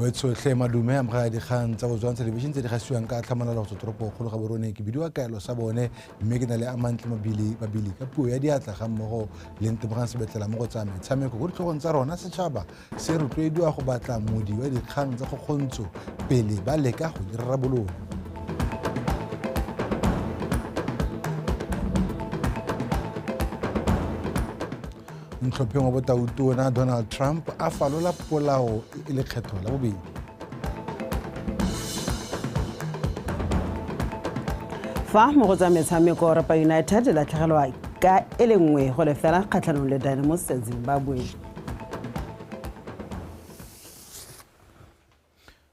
Boetsohle madume amga dikgang tsa Botswana television tse di gasiwang ka tlhamalalo go toropo kgolo ga borone ke bidiwa kaelo sa bone mme ke na le amantle babili ka puo ya diatla ga mmogo le ntemogang sebetlela mo go tsa metshameko go ditlhogong tsa rona setšhaba se rotloediwa go batla modi wa dikgang tsa kgokgontsho pele ba leka go di rarabolola. Ntlhopheng wa botautona Donald Trump a falola polao e le kgetho la bobedi. Fa mo go tsa metshameko Rapa United la tlhagelwa ka e le nngwe go lefela kgatlhanong le Dynamo sa Zimbabwe.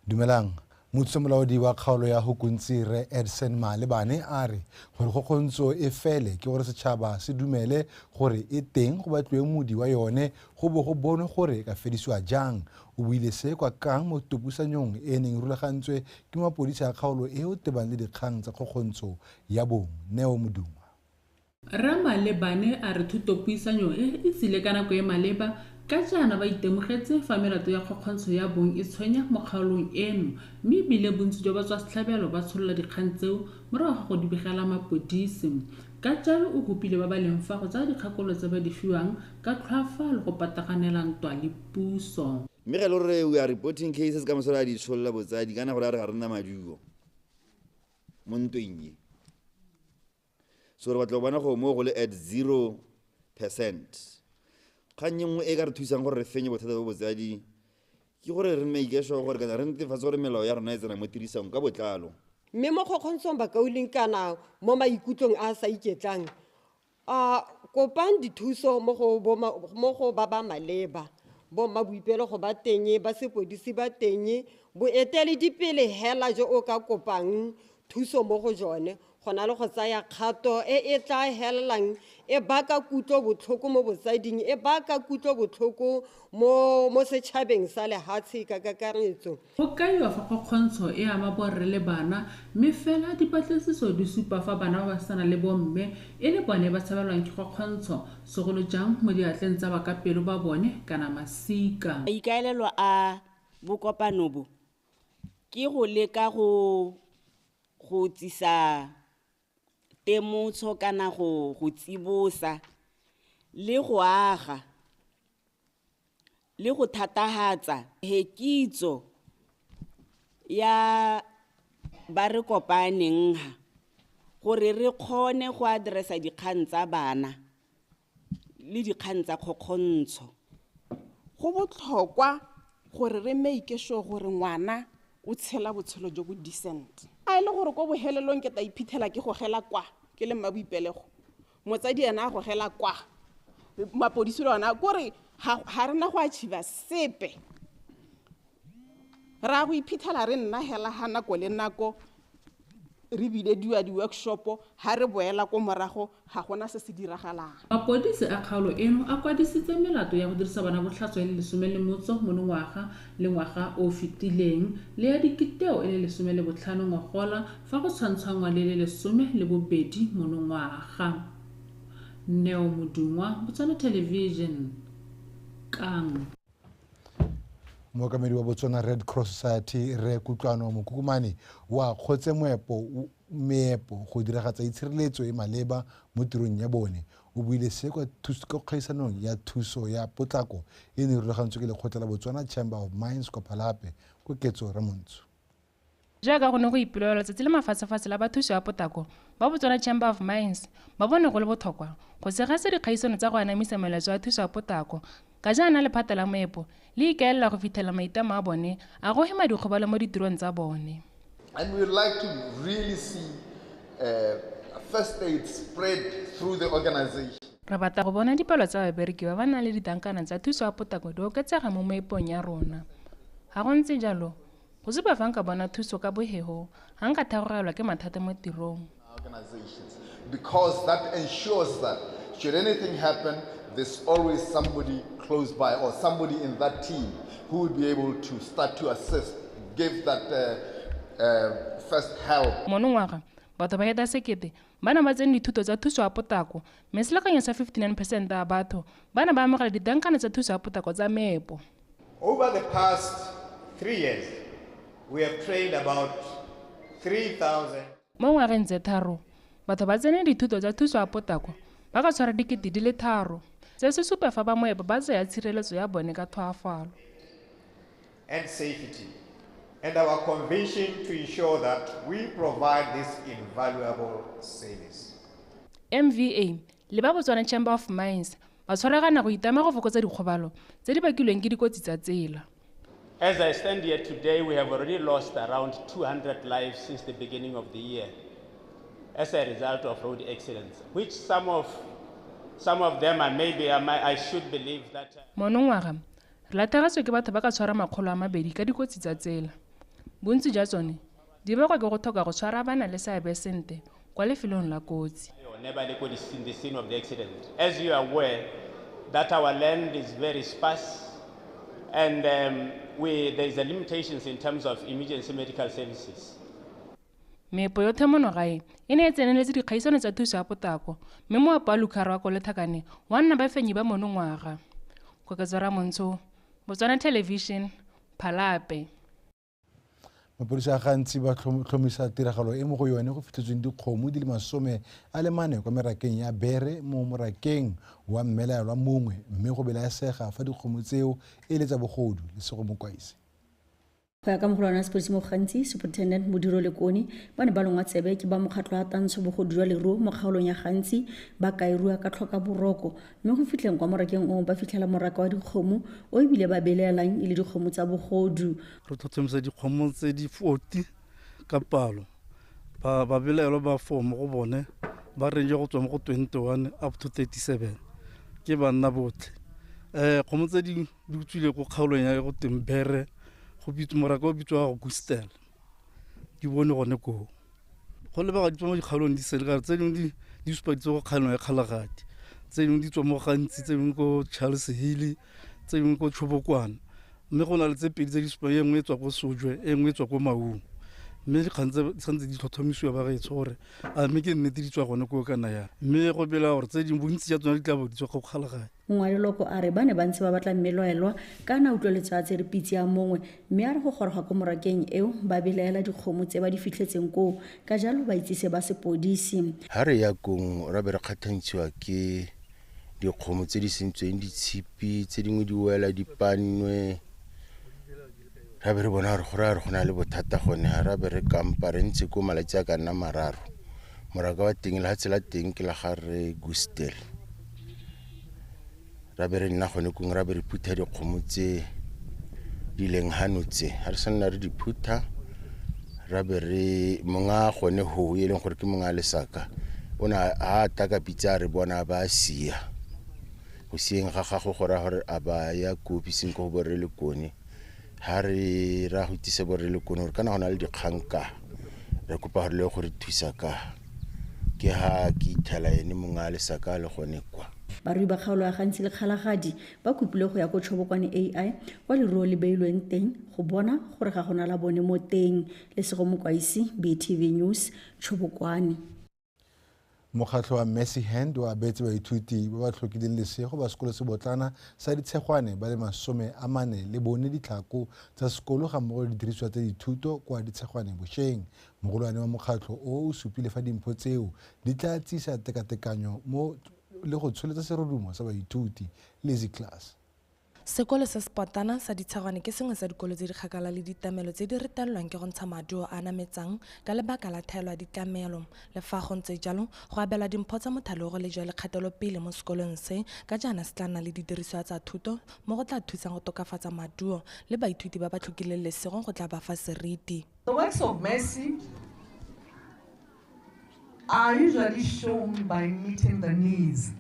Dumelang. Motsemolaodi wa kgaolo ya Hukuntsi Re Edson Malebane a re gore kgokgontsho e fele ke gore setšhaba se dumele gore e teng go batliwe modi wa yone go bo go bonwe gore e ka fedisiwa jang. O buile se kwa kang mo topusanyong e neng rulagantswe ke mapodisi a kgaolo e o tebang le dikgang tsa kgokgontsho ya bong. Neo Moduma. Malebane a re thutopuisanyo e tsile ka nako e maleba ka jaana ba itemogetse fa melato ya kgokgontsho ya bong e tshwenya mo kgaolong eno mme ebile bontsi jwa batswasetlhabelo ba tsholola dikgang tseo morago go di begela mapodisi. Ka jalo o gopile ba ba leng fa go tsaya dikgakolo tse ba di fiwang ka tlhoafalo go pataganela ntwa le puso. Mme ge le gore we are reporting cases ka mosola di tsholola botsadi kana gore a re ga rena maduo mo ntweng ye so re batla go bona go mo go le at 0%. Kgang nngwe e ka re thusang gore re fenye bothata bo botsadi ke gore re maikesho gore kana re netefatsa gore melao ya rona e tsena mo tirisong ka botlalo. Mme mo kgokgontshong ba kauleng kana mo maikutlong a sa iketlang kopang dithuso mo go ba ba maleba bo mabuipelo go ba teng ba sepodisi ba teng boetele dipele hela jo o ka kopang thuso mo go jone gona le go tsaya kgato e tla helelang e baka kutlo botlhoko mo botsading e baka kutlo botlhoko mo setšhabeng sa lehatshe ka kakaretso. Go kaiwa fa kgokgontsho e ama borre le bana mme fela dipatlisiso di supa fa bana ba sana le bomme e le bone ba tshabelwang ke kgokgontsho segolo jang mo diatleng tsa bakapelo ba bone kana masika. Ikaelelo a bokopano bo ke go leka go tsisa temotso kana go tsibosa le go aga le go thatahatsa hekitso ya ba re kopaneng gore re kgone go addressa dikgang tsa bana le dikgang tsa kgokgontsho. Go botlhokwa gore re maikesho gore ngwana o tshela botshelo jo bo decent. A ile gore go bohelelong ke ta iphithela ke go gela kwa ke le mabuipelego motsadi ena go gela kwa mapodisi lona gore ha rena go achieva sepe ra go iphithela re nna hela ha nako le nako re bile di workshop ha re boela ko morago ha gona se se diragalang. Mapodisi a kgaolo eno a kwadisitse melato ya go dirisa bana botlhatswa le 11 mo ngwaga le ngwaga o fetileng le ya diketeo e le 15 ngogola fa go tshwantshangwa le 12 mo ngwaga. Neo Moduma, Botswana Television, Kang. Mokamedi wa Botswana Red Cross Society Re Kutlwano Mokukumane wa kgotse meepo go diragatsa itshireletso e maleba mo tirong ya bone. O buile se kwa kgaisanong ya thuso ya potlako e ne rulagantswe ke lekgotla la Botswana Chamber of Mines kwa Phalape go Ketso Ramontsho. Jaaka go ne go ipolelwa letsatsi le mafatshefatshe la bathuso ya potlako ba Botswana Chamber of Mines ba bone go le botlhokwa go segasa dikgaisano tsa go anamisa melaetsa ya thuso ya potlako ka jaana lephata la meepo le ikaelela go fitlhela maitamo a bone a go hema dikgobalo mo ditirong tsa bone. And we would like to really see first aid spread through the organization. Re batla go bona dipalo tsa babereki ba ba nang le ditankana tsa thuso ya potlako di oketsega mo meepong ya rona. Ga go ntse jalo go se ba fang ka bona thuso ka bohego ga nka thagogelwa ke mathata mo tirong. Organizations, because that ensures that should anything happen, there's always somebody close by or somebody in that team who will be able to start to assist, give that first help. Monongwaga batho ba heta sekete bana ba tsene dithuto tsa thuso ya potlako mme selekanyo sa 59% ya batho bana ba amogela ditankana tsa thuso ya potlako tsa meepo. Over the past 3 years, we have trained about 3,000. Mo ngwageng tse tharo batho ba tsene dithuto tsa thuso ya potako ba ka tshwara dikete di le 3 se se supa fa ba moepo ba tsaya tshireletso ya bone ka thoafalo And safety, and our conviction to ensure that we provide this invaluable service. MVA le ba Botswana Chamber of Mines ba tshwaragana go itama go fokotsa dikgobalo tse di bakilweng ke dikotsi tsa tsela. As I stand here today, we have already lost around 200 lives since the beginning of the year as a result of road accidents, which some of them are maybe, I should believe that... Monongwaga, re latlhegetswe ke batho ba ka tshwara 200 ka dikotsi tsa tsela. Bontsi jwa tsone di bakwa ke go tlhoka go tshwara bana le seabe sentle kwa lefelong la kotsi. Never in the scene of the accident. As you are aware, that our land is very sparse, and there is a limitations in terms of emergency medical services. Meepo yotlhe mono gae e ne e tseneletse dikgaisano tsa thuso ya potako mme moapo wa Lukhara wa Kolethakane wa nna bafenyi ba monongwaga. Koketsora Montsho, Botswana Television, Phalape. Mapodisa gantsi ba tlhomisa tiragalo e mo go yone go fitlhetsweng dikgomo di le 40 kwa merakeng ya Bere mo morakeng wa Mmelaelwa mongwe mme go belaesega fa dikgomo tseo e le tsa bogodu le sego mokwaisi. Go ya ka mogolwana wa sepodisi mo gantsi Superintendent Modiro Lekoni ba ne ba longwa tsebe ke ba mokgatlho wa tantsho bogodu jwa leruo mo kgaolong ya gantsi ba ka irua ka tlhoka boroko mme go fitlheng kwa morakeng o ba fitlhela moraka wa dikgomo o ebile ba beleelang e le dikgomo tsa bogodu. Re tlhotlhomisa dikgomo tse di 40 ka palo ba beleelwa ba 4 mo go bone ba range go tswa mo go 21 up to 37 ke banna botlhe. Kgomo tse di utswile go kgaolong ya go Tembere go bitse moraka o bitswa go Gustel di bone gone go le ba ga ditwa mo dikgaolong di sele ka tse dingwe di supa ditso go kgaolong ya Kgalagadi tse dingwe di tswa mo gantsi tse dingwe go Charles Hill tse dingwe go Tshobokwana mme go na le tse pedi tse di supa e nngwe e tswa go Sojwe e nngwe e tswa go Maung mme di kgantse di tlhotlhomisiwa ba ga itse gore a mme ke nnete di tswa gone go kana ya mme go bela gore tse dingwe bontsi ja tsona di tla bo di tswa go Kgalagadi. Ngwaleloko a re ba ne ba ntse ba batla mmeloelwa kana utlweletso a tsere pitse ya mongwe mme a re go goroga ko morakeng eo ba belaela dikgomo tse ba di fitlhetseng ko ka jalo ba itsise ba sepodisi. Ha re ya kong ra be re kgathantshiwa ke dikgomo tse di sentsweng ditshipi tse dingwe di wela dipanwe ra be re bona gore go na le bothata gone ra be re kampa re ntse ko malatsi a ka nna 3 moraka wa teng le ha tsela teng ke la gare Gustel ra be re nna gone kong ra be re phutha dikgomo tse di leng hanotse ha re sanna re di phutha ra be re monga gone ho e leng gore ke monga lesaka ona a taka pitsa re bona ba sia go sieng ga gago gora gore a ba ya kopi seng go borre le kone ha re ra go tise borre le kone gore kana gona le dikgangka re kopa gore le gore thusa ka ke ha ke ithela ene monga lesaka le gone kwa. Barui ba kgaolo ya gantsi le Kgalagadi ba kopile go ya go Tshobokwane AI kwa leruo le beilweng teng go bona gore ga gona la bone mo teng le sego mokwaisi BTV News Tshobokwane. Mokgatlho wa Mercy Hand wa abetse baithuti ba ba tlhokileng lesego ba sekolo se botlana sa ditshegwane ba le 40 le bone ditlhako tsa sekolo ga mmogo le didiriswa tsa dithuto kwa ditshegwane bošeng. Mogolwane wa mokgatlho o supile fa dimpho tseo di tla tsisa tekatekanyo mo le go tsholetsa serodumo sa baithuti lazy class. Sekolo sa Spotana sa ditshegwane ke sengwe sa dikolo tse di kgakala le ditamelo tse di retelelwang ke go ntsha maduo a nametsang ka lebaka la thaelo ya ditamelo. Le fa go ntse jalo go abela dimpho tsa mothalogo le jwa lekgatelopele mo sekolong se ka jaana se tla nna le didiriswa tsa thuto mo go tla thusang go tokafatsa maduo le baithuti ba ba tlhokileng lesego go tla ba fa seriti. The works of mercy are usually shown by meeting the needs.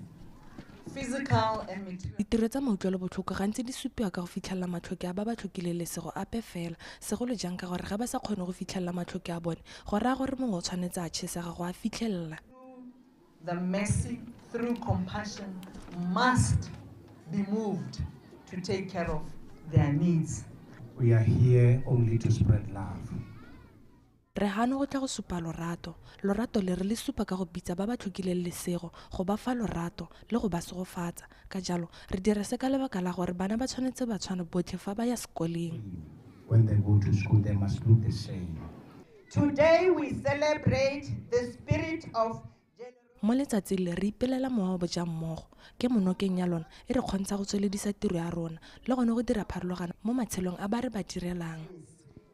Physical and material. Ditiro tsa mautlwelo botlhoko gantsi di supiwa ka go fitlhelela matlhoke a ba ba tlhokileng lesego ape fela segolo jang ka gore ga ba sa kgone go fitlhelela matlhoke a bone go raya gore mongwe o tshwanetse a tšhesega go a fitlhelela. The mercy through compassion must be moved to take care of their needs. We are here only to spread love. Re hano go tla go supa lorato le re le supa ka go bitsa ba ba tlhokileng lesego go ba fa lorato le go ba segofatsa ka jalo re dira se ka lebaka la gore bana ba tshwanetse ba tshwane botlhe fa ba ya sekoleng. when they go to school, they must look the same. Today we celebrate the spirit of mo letsatsi le re ipelela mowa bo ja mmogo ke monokeng ya lona e re kgontsha go tsweledisa tiro ya rona le gone go dira pharologano mo matshelong a ba re ba direlang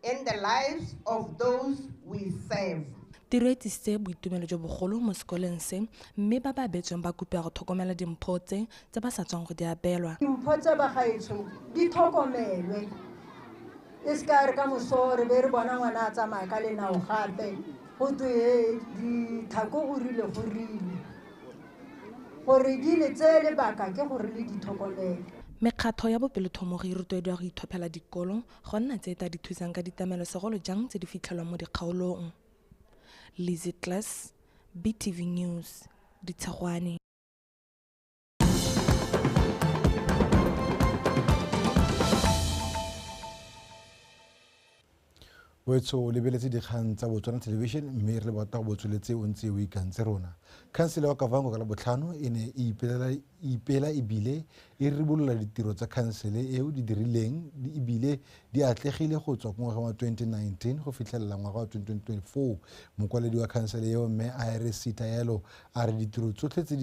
in the lives of those we serve. tiro e tlisitse boitumelo jo bogolo mo sekolong se mme ba ba beetsweng ba kopea go tlhokomela dimpho tse ba sa tswang go di abelwa dimpho tse ba gaetsho di tlhokomelwe e se ka re ka mosore be re bona ngwana a tsamaya ka lenao gape go twe dithako go rile gore di le tse lebaka ke gore le ditlhokomele mekgatlho ya bopelothomogo e rotloediwa go itlhophela dikolo go nna tse ta di thusang ka ditamelo segolo jang tse di fitlhelwang mo dikgaolong Lizzie Class, BTV News, Diikgang. wetso o lebeletse dikgang tsa Botswana television mme re le batla go botsweletse o ntse o ikantse rona khansele wa Kavango ka la botlhano e ne e ipela ebile e ribolola ditiro tsa khansele eo di dirileng ebile di atlegile go tswa ngwaga wa 2019 go fitlhelela ngwaga wa 2024 mokwaledi wa khansele eo mme Iris Taelo a re ditiro tsotlhe tse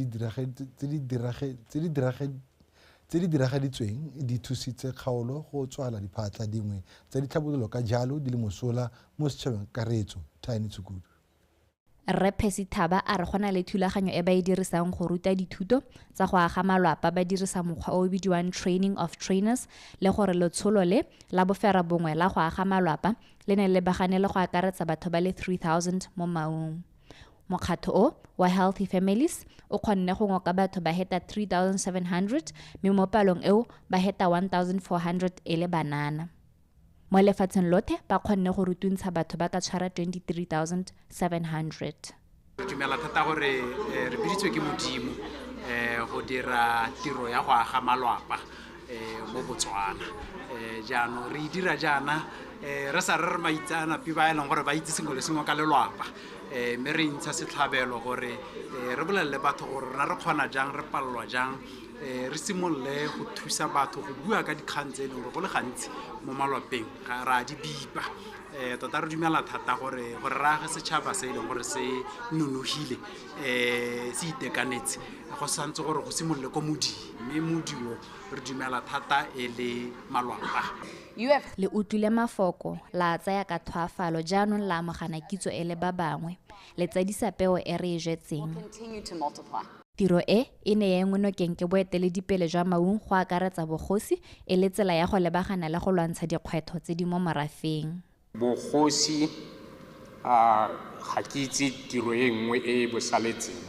di diragaditsweng di thusitse kgaolo go tswala diphatla dingwe tsa ditlhabololo ka jalo di le mosola mo setšhabeng karetso Tiny Tsukudu. Thaba a re gona le thulaganyo e ba e dirisang go ruta dithuto tsa go aga malwapa ba dirisa mokgwa o bidiwang training of trainers le gore letsholo le la bofera bongwe la go aga malwapa le ne le bagane le go akaretsa batho ba le 3,000 mo maung. Mokgatho o wa Healthy Families o kgonne go ngoka batho ba heta 3,700 mme mo palong eo ba heta 1,400 e le banana. Mo lefatsheng lotlhe ba kgonne go rutuntsha batho ba ka tshwara 23,700. Re dumela thata gore re biditswe ke Modimo go dira tiro ya go aga malwapa mo Botswana. Jaanong re dira jaana re sa re maitsana pi ba eleng gore ba itse sengwe le sengwe ka lelwapa mme re ntsha setlhabelo gore re bolelle batho gore rena re kgona jang re palelwa jang re simolole go thusa batho go bua ka dikgang tse e leng gore go le gantsi mo malwapeng ga ra di bipa tota re dumela thata gore re age setšhaba se e leng gore se nonogile se itekanetse go santse gore go simolole ko modimo mme modimo re dumela thata e le malwapa le utlwile mafoko la tsaya ka thwafalo jaanong la amogana kitso e le ba bangwe le tsadisa peo e re e jetseng tiro e ne ya engwe nokeng ke boeteledipele jwa maung go akaretsa bogosi e le tsela ya go lebagana le go lwantsha dikgwetlho tse di mo morafeng bogosi ga ke itse tiro e nngwe e bosaletseng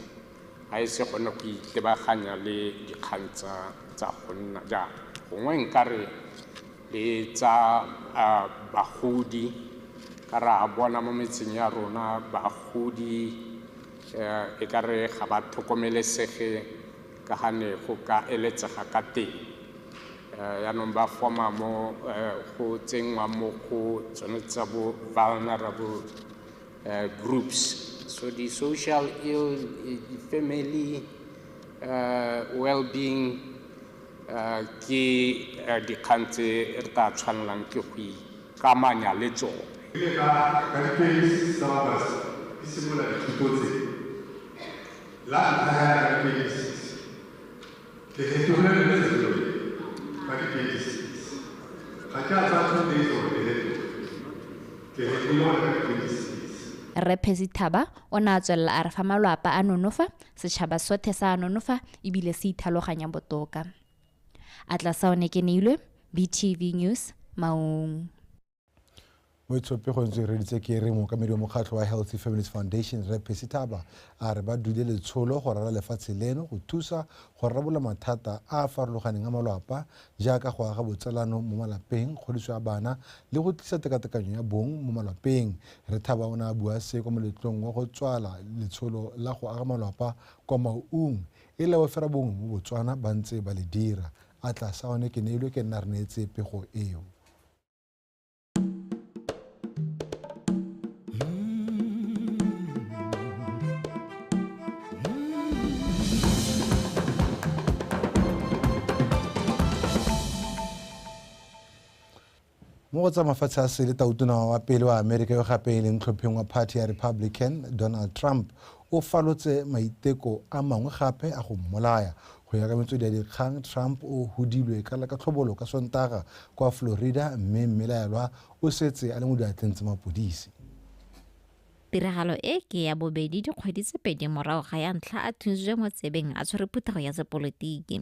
ga e se gone go itlebaganya le dikgang tsa go nna jang gongwe nkare le tsa bagodi ka ra bona mo metseng ya rona bagodi e ka re ga ba tlhokomelesege ka gane go ka eletsega ka teng yaanong ba forma mo go tsenngwa mo go tsone tsa bo vulnerable groups so the social ill family well-being ke dikgang tse re tla tshwanelang ke go ikamanya le tsone ka dipedi tsa mabasa di simolola dithuto tse la ntlha ya dipedi ke fetogile le setšhaba ka dipedi ga ke a tsaya 2 days gore ke fetogile ka dipedi Thaba o ne a tswelela a re fa malwapa a nonofa setšhaba sothe sa nonofa ebile se ithaloganya botoka Atlasaone ke neilwe BTV News Maung. Moitsope go ntse re ditse ke re mokamedi wa mokgatlho wa Healthy Families Foundation Thaba a re ba dule letsholo go rara lefatshe leno go thusa go rabola mathata a farologaneng a malwapa jaaka go aga botsalano mo malapeng kgodiso ya bana le go tlisa tekatekanyo ya bong mo malapeng re Thaba o na bua se kwa moletlong wa go tswala letsholo la go aga malwapa kwa maung e le wa fera bong mo Botswana ba ntse ba le dira Atlasaone ke neilwe ke nna re neetse pego eo mo go tsa mafatshe a sele tautona wa pele wa America yo gape e leng tlhopheng wa party ya Republican Donald Trump o falotse maiteko a mangwe gape a go mmolaya go ya ka metswedi ya dikgang. Trump o hudilwe ka la ka tlhobolo ka Sontaga kwa Florida mme mmelaelwa o setse a le mo diatleng tsa mapodisi. Tiragalo e ke ya bobedi dikgwedi tse pedi morago ga ya ntlha a thuntswe mo tsebeng a tshwere phutego ya sepolotiki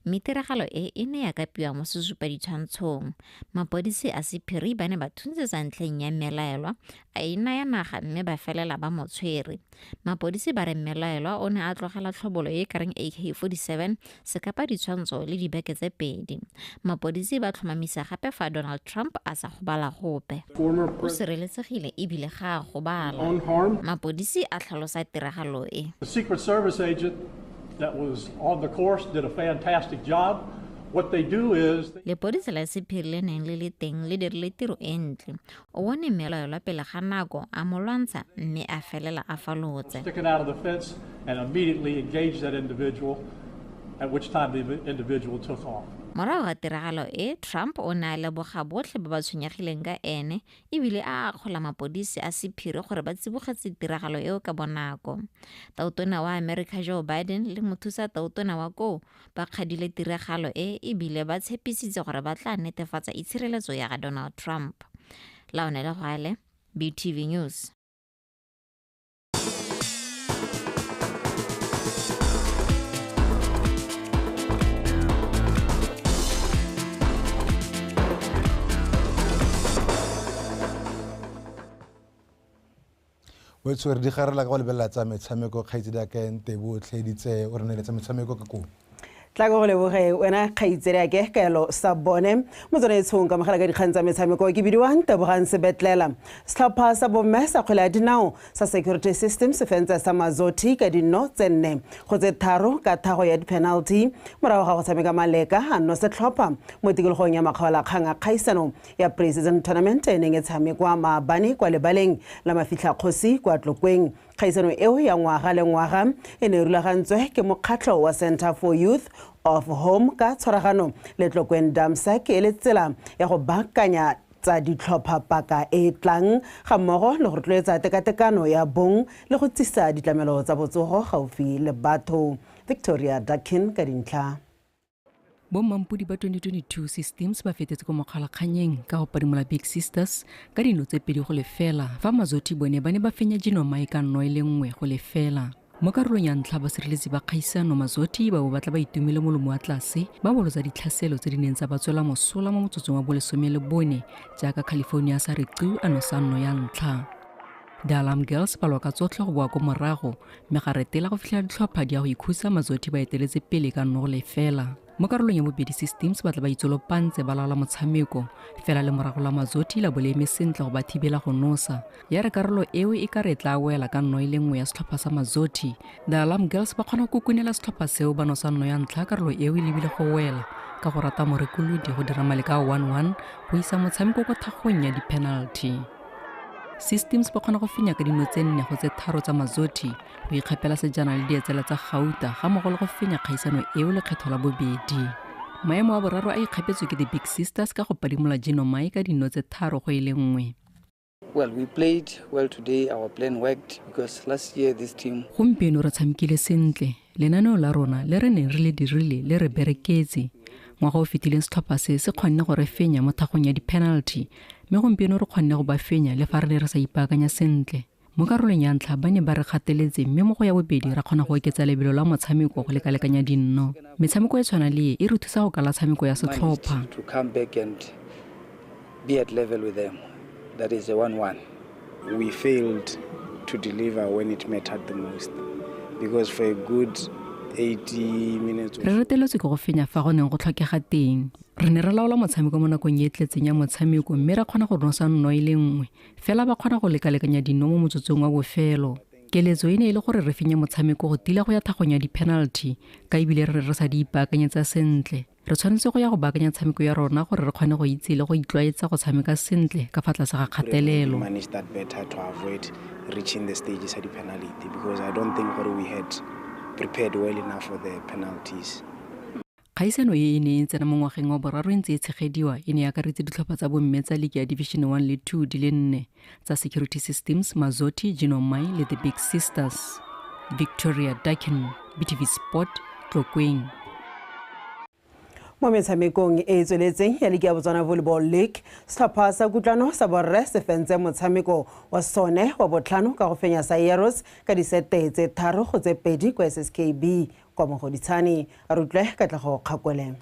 mme tiragalo e ne ya kapiwa mo sesupeditshwantshong. Mapodisi a sephiri ba ne ba thuntse sa ntlheng ya mmelaelwa a e naya naga mme ba felela ba mo tshwere. Mapodisi ba re mmelaelwa o ne a tlogela tlhobolo e kareng AK-47 sekapa ditshwantsho le dibeke tse pedi. Mapodisi ba tlhomamisa gape fa Donald Trump a sa gobala gope o sireletsegile ebile ga a gobala. Mapodisi a tlhalosa tiragalo e. The Secret Service agent that was on the course did a fantastic job. What they do is lepodisi la sephiri le neng le teng le dirile tiro e ntle. O bone mmelaelwa pele ga nako a mo lwantsha mme a felela a falotse. Sticking out of the fence and immediately engaged that individual, at which time the individual took off. Morago ga tiragalo e, Trump o ne a leboga botlhe ba ba tshwenyegileng ka ene ebile a akgola mapodisi a sephiri gore ba tsibogetse tiragalo eo ka bonako. Tautona wa America Joe Biden le mothusa tautona wa koo ba kgadile tiragalo e ebile ba tshepisitse gore ba tla netefatsa itshireletso ya ga Donald Trump. Laonele Gwale, BTV News. Wetswe re di garela ka go lebelela tsa metshameko kgaitsedi ya ka ente botlheditse o re neletsa metshameko ka koo. Tla go leboge wena kgaitsedi ya ke kaelo sa bone mo tsone tshong ka mogala ka dikgang tsa metshameko ke bidiwang Tebogang Sebetlela. Setlhopha sa bomme sa kgwele ya dinao sa Security System se fentse sa Mazoti ka dino tse 4 go tse 3 ka thago ya di-penalty morago ga go tshameka maleka a no setlhopha mo tikologong ya makgaolakgang a kgaisano ya pre-season tournament e neng e tshamekwa maabane kwa lebaleng la Mafitlha Kgosi kwa Tlokweng. Kgaisano eo ya ngwaga le ngwaga e ne rulagantswe ke mokgatlho wa Center for Youth of Home ka tshwaragano le Tlokweng Damsak e le tsela ya go baakanya tsa ditlhopha paka e tlang ga mmogo le go rotloetsa tekatekano ya bong le go tsisa ditlamelo tsa botsogo gaufi le batho. Victoria Dakin ka dintlha. Bomampudi ba 2022 Systems ba fetetse ko mokgalakganyeng ka go padimola Big Sisters ka dino tse 2 go lefela fa Mazoti bone ba ne ba fenya Jinomai ka 1-1 go lefela. Mo karolong ya ntlha basireletsi ba kgaisano Mazoti ba bo batla ba itumele molomo wa tlase ba bolotsa ditlhaselo tse di neng tsa ba tswela mosola mo motsotsong wa bolesome le bone jaaka California sa requ ano sa nno ya ntlha. The Alarm Girls ba lwa ka tsotlhe go boa ko morago mme ga retela go fitlhela ditlhopha di a go ikhusa Mazoti ba eteletse pele ka 1 go lefela. Mo karolong ya bobedi Systems ba tla ba itsolopantse ba laola motshameko fela le morago la Mazoti la boleme sentle go ba thibela go nosa ya re karolo eo e ka re tla wela ka 1-1 ya setlhopha sa Mazoti. The Alarm Girls ba kgona go kukunela setlhopha seo ba nosa nno ya ntlha karolo eo e lebile go wela ka go rata morekolodi go dira maleka 1-1 go isa motshameko ko thagong ya di-penalty. Systems ba kgona go fenya ka dino tse 4 go tse 3 tsa Mazoti go ikgapela sejana le dietsela tsa Gauta ga mogo le go fenya kgaisano eo le kgetho la bobedi. Maemo a boraro a ikgapetswe ke the Big Sisters ka go padimola Jinomai ka dino tse 3 go 1. Well, we played well today. Our plan worked because last year this team gompieno re tshamekile sentle lenaneo la rona le re neng re le dirile le re bereketse ngwaga o fetileng setlhopha se kgonne go re fenya mo thagong ya di-penalty mme gompieno re kgonne go ba fenya le fa re ne re sa ipaakanya sentle. Mo karolong ya ntlha ba ne ba re gateletse mme mo go ya bobedi ra kgona go oketsa lebelo la motshameko go lekalekanya dinno. Metshameko e tshwana le e re thusa go kala tshameko ya setlhopha. To come back and be at level with them. That is a 1-1. We failed to deliver when it mattered the most because for a good 80 minutes re reteletswe ke go fenya fa go neng go tlhokega teng. Re ne re laola motshameko mo nakong e tletseng ya motshameko mme ra kgona go nosa 1-1 fela ba kgona go lekalekanya dino mo motsotsong wa bofelo. Keletso e ne e le gore re fenya motshameko go tila go ya thagong ya di-penalty ka ebile re sa di ipaakanyetsa sentle. Re tshwanetse go ya go baakanya tshameko ya rona gore re kgone go itse le go itlwaetsa go tshameka sentle ka fa tlase ga kgatelelo. Manage that better to avoid reaching the stages of the penalty because I don't think we had prepared well enough for the penalties. Kgaisano e ne e tsena mo ngwageng wa boraro e ntse e tshegediwa e ne ya akaretsa ditlhopha tsa bomme tsa League ya Division 1 le 2 di le 4 tsa Security Systems, Mazothi, Ginomai le the Big Sisters. Victoria Diikgang, BTV Sport, Tlokweng. Mo metshamekong e e tsweletseng ya League ya Botswana Volleyball League, setlhopha sa kutlwano sa borre se fentse motshameko wa sone wa botlhano ka go fenya sa Yaros ka disete tse 3-2 kwa SSKB kwa Mogoditshane. A re utlwe Katlego Kgakwele.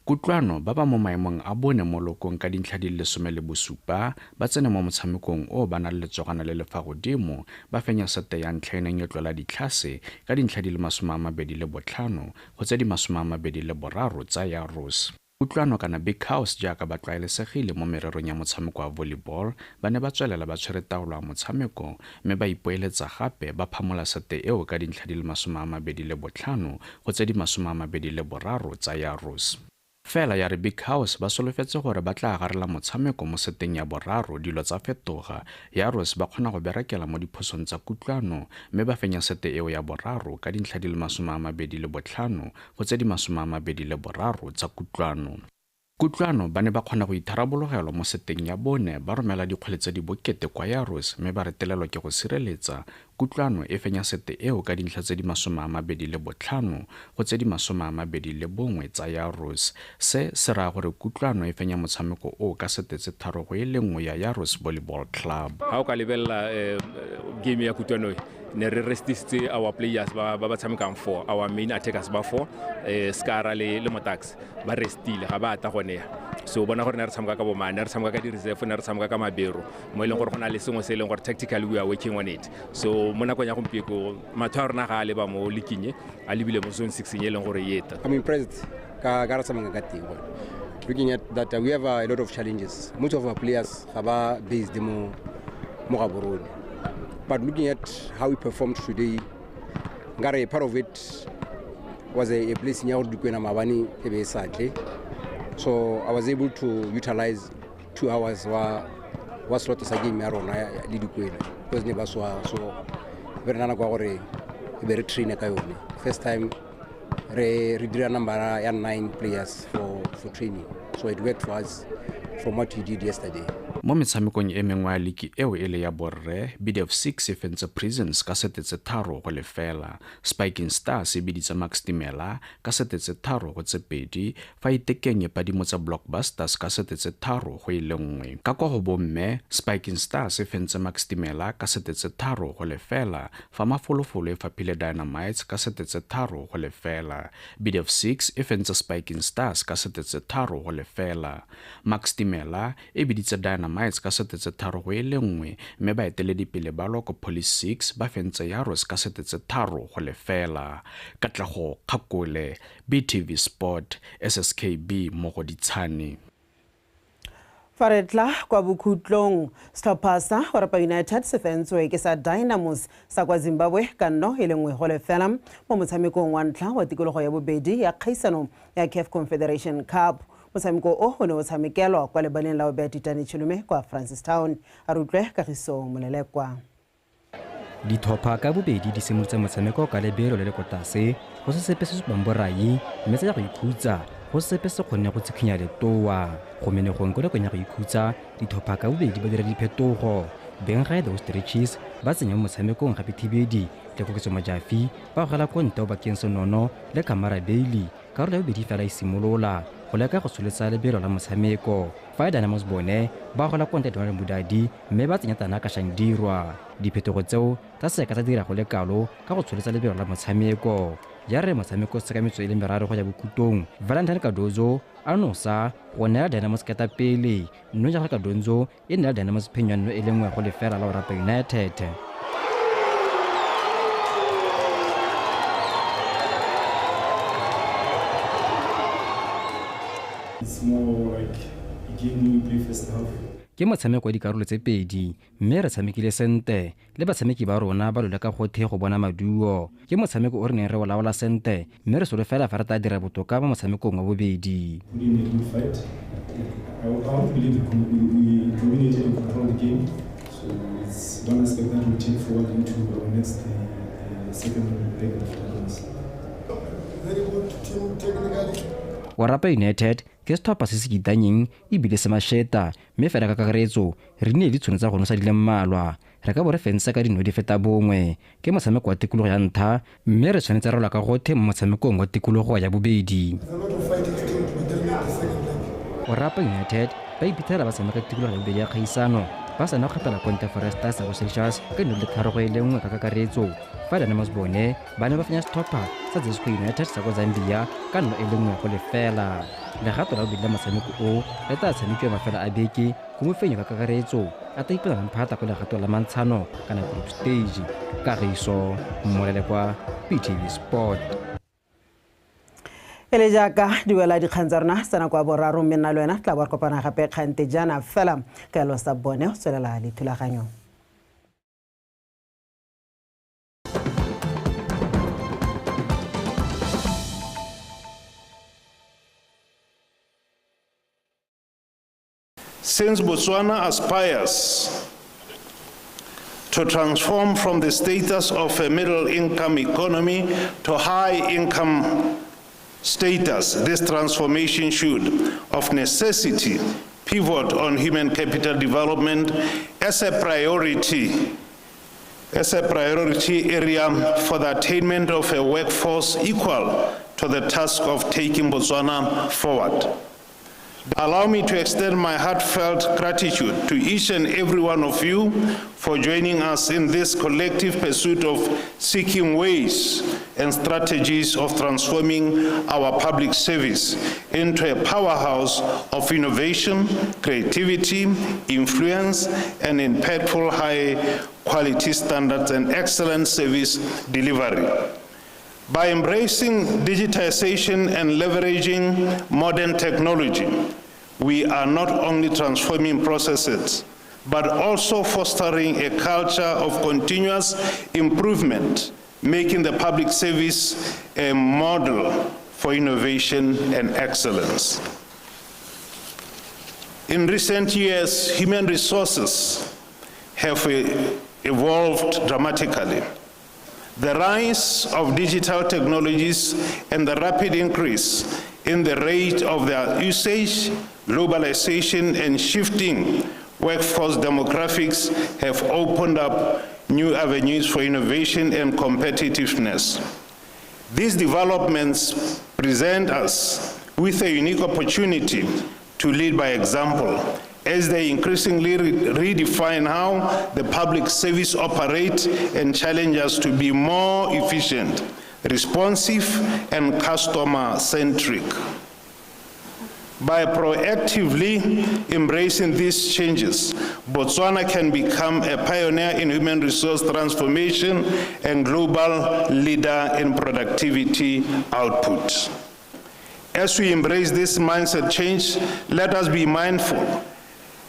Kutlwano ba ba mo maemong a bone mo lokong ka dintlha di le 17 ba tsene mo motshamekong o ba na le tsogana le lefa godimo ba fenya sete ya ntlha eneng e tlola ditlhase ka dintlha di le 25 go tse di 23 tsa Yaros. Kutlwano kana Big House jaaka ba tlwaelesegile mo mererong ya motshameko wa volleyball ba ne ba tswelela ba tshwere taolo ya motshameko mme ba ipoeletsa gape ba phamola sete eo ka dintlha di le 25 go tse di 23 tsa Yaros. Fela ya re Big House ba solofetse gore ba tla agarela motshameko mo seteng ya boraro dilo tsa fetoga. Yaros ba kgona go berekela mo diphosong tsa kutlwano mme ba fenya sete eo ya boraro ka dintlha di le 25 go tse di 23 tsa kutlwano. Kutlwano ba ne ba kgona go itharabologelwa mo seteng ya bone ba romela dikgwele tse di bokete kwa Yaros mme ba retelelwa ke go sireletsa. Kutlwano e fenya sete eo ka dintlha tse di 25 go tse di 21 tsa Yaros. Se se raya gore kutlwano e fenya motshameko o ka sete tse 3-1 ya Yaros Volleyball Club. Ha o ka lebella game ya kutlwano ne re restisitse our players ba tshamekang 4, our main attackers ba 4, Skara le Motax ba restile ga ba ata gone. So bona gore ne re tshameka ka bomane, re tshameka ka di reserve, ne re tshameka ka mabero mo e leng gore go na le sengwe se e leng gore tactically we are working on it. So mo nakong ya gompieko matho a rona ga a leba mo lekinye a lebile mo zone 6 e leng gore yeta. I'm impressed ka re tshameka ka teng. Looking at that we have a lot of challenges. Most of our players are based mo Gaborone. But looking at how we performed today, ngare part of it was a blessing ya go Dikwena Mabani e be satle. So I was able to utilize 2 hours wa slot sa game ya rona le Dikwena because ne ba so re nana kwa gore e be re train ka yone. First time re dira number ya 9 players for training. So it worked for us from what we did yesterday. Mo metshamekong e mengwe ya liki eo e le ya borre, BDF 6 e fentse Prisons ka sete tse 3-0. Spiking Stars e biditse Max Timela ka sete tse 3-2 fa Diikgang e padimo tsa Blockbusters ka sete tse 3-1. Ka kwa go bomme, Spiking Stars e fentse Max Timela ka sete tse 3-0 fa Mafolofolo e fapile Dynamites ka sete tse 3-0. BDF 6 e fentse Spiking Stars ka sete tse 3-0. Max Timela e biditse Dynamites ka sete tse 3-1 mme ba eteledipele ba Loko Police 6 ba fentse Yaros ka sete tse 3-0. Katlego Kgakole, BTV Sport, SSKB Mogoditshane. Faretla kwa bokhutlong setlhopha sa Orapa United se fentswe ke sa Dynamos sa kwa Zimbabwe ka 1-0 mo motshamekong wa ntlha wa tikologo ya bobedi ya kgaisano ya CAF Confederation Cup. Motshameko o ne o tshamekelwa kwa lebaleng la Beatitane Chulume kwa Francistown. A re utlwe Kagiso Molelekwa. Ditlhopha ka bobedi di simolotse motshameko ka lebelo le le kotase go se sepe se se borai mme tsa go ikhutsa go sepe se kgonne go tsikhinya letoa go menegong go le go nya go ikhutsa ditlhopha ka bobedi ba dira diphetogo Benga the Ostriches ba tsenya motshamekong gape thibedi le go ketso majafi ba go gela konto ba kenso nono le Kamara Bailey ka re le bobedi fela e simolola go leka go tsholetsa lebelo la motshameko fa Dynamos bone ba gola konte Donald Mudadi mme ba tsenya Tanaka Shandirwa diphetogo tseo tsa seka tsa dira go le kalo ka go tsholetsa lebelo la motshameko ya re motshameko se ka metso ile meraro go ya bokutong Valentine Kadozo anosa go nela Dynamos keta pele no ja ka Donzo e nela Dynamos phenyano e lengwe go le fela la Orapa United. It's more like a game we play first half. Ke motshameko wa dikarolo tse pedi mme re tshamekile sente le batshameki ba rona ba lola ka gothe go bona maduo. Ke motshameko o re neng re o laola sente mme re solofela fa re ta dira botoka mo motshamekong wa bobedi. I don't believe we dominated and controlled the game, so it's one aspect that we take forward into our next second leg of the games. Very good team. Warapa United ke setlhopha se se kitanyeng ebile se masheta mme fela ka kakaretso re ne le tshwanetse go nosa di le mmalwa re ka bo re fensa ka dino di feta bongwe ke motshameko wa tikologo ya ntlha mme re tshwanetse rola ka gothe mo motshamekong wa tikologo ya bobedi. Warapa United ba iphitlhela ba tshameka tikologo ya bobedi ya kgaisano ba sa na kgapela Conte Foresters sa Celsius ka dino le tharo go ile nngwe ka kakaretso fa Dynamos bone ba ne ba fenya setlhopha sa Zesco United sa go Zambia ka nno e le nngwe go lefela. Legato la bobedi la motshameko o le tla tshamekiwa mafela a beke go mofenyo ka kakaretso a ta ipela mphata go legato la mantshano kana group stage. Kagiso Mmolele kwa PTV Sport. Ele jaaka diwela dikgang tsa rona tsena kwa boraro mme nna le wena tla ba kopana gape kgante jana fela ka lo sa bone tswelela le thulaganyo. Since Botswana aspires to transform from the status of a middle-income economy to high-income status, this transformation should, of necessity, pivot on human capital development as a priority area for the attainment of a workforce equal to the task of taking Botswana forward. Allow me to extend my heartfelt gratitude to each and every one of you for joining us in this collective pursuit of seeking ways and strategies of transforming our public service into a powerhouse of innovation, creativity, influence, and impactful high-quality standards and excellent service delivery. By embracing digitization and leveraging modern technology, we are not only transforming processes, but also fostering a culture of continuous improvement, making the public service a model for innovation and excellence. In recent years, human resources have evolved dramatically. The rise of digital technologies and the rapid increase in the rate of their usage, globalization, and shifting workforce demographics have opened up new avenues for innovation and competitiveness. These developments present us with a unique opportunity to lead by example as they increasingly redefine how the public service operates and challenge us to be more efficient, responsive, and customer-centric. By proactively embracing these changes, Botswana can become a pioneer in human resource transformation and global leader in productivity output. As we embrace this mindset change, let us be mindful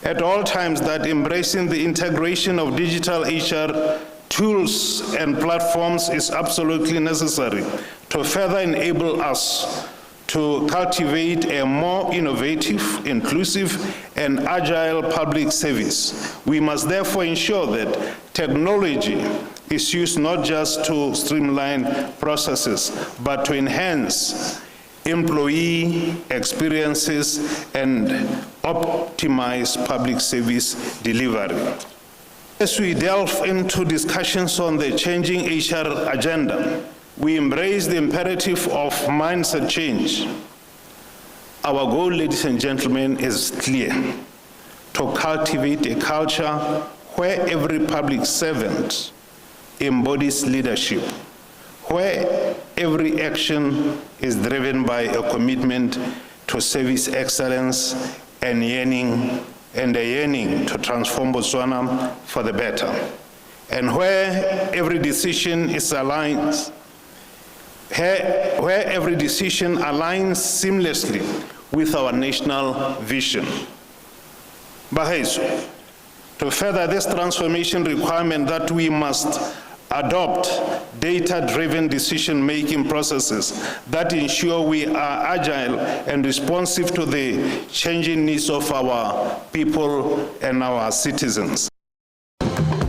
at all times that embracing the integration of digital HR tools and platforms is absolutely necessary to further enable us to cultivate a more innovative, inclusive, and agile public service. We must therefore ensure that technology is used not just to streamline processes, but to enhance employee experiences and optimize public service delivery. As we delve into discussions on the changing HR agenda, we embrace the imperative of mindset change. Our goal, ladies and gentlemen, is clear: to cultivate a culture where every public servant embodies leadership, where every action is driven by a commitment to service excellence and a yearning to transform Botswana for the better, and where every decision is aligned, where every decision aligns seamlessly with our national vision. Baheso, to further this transformation requirement that we must adopt data-driven decision-making processes that ensure we are agile and responsive to the changing needs of our people and our citizens.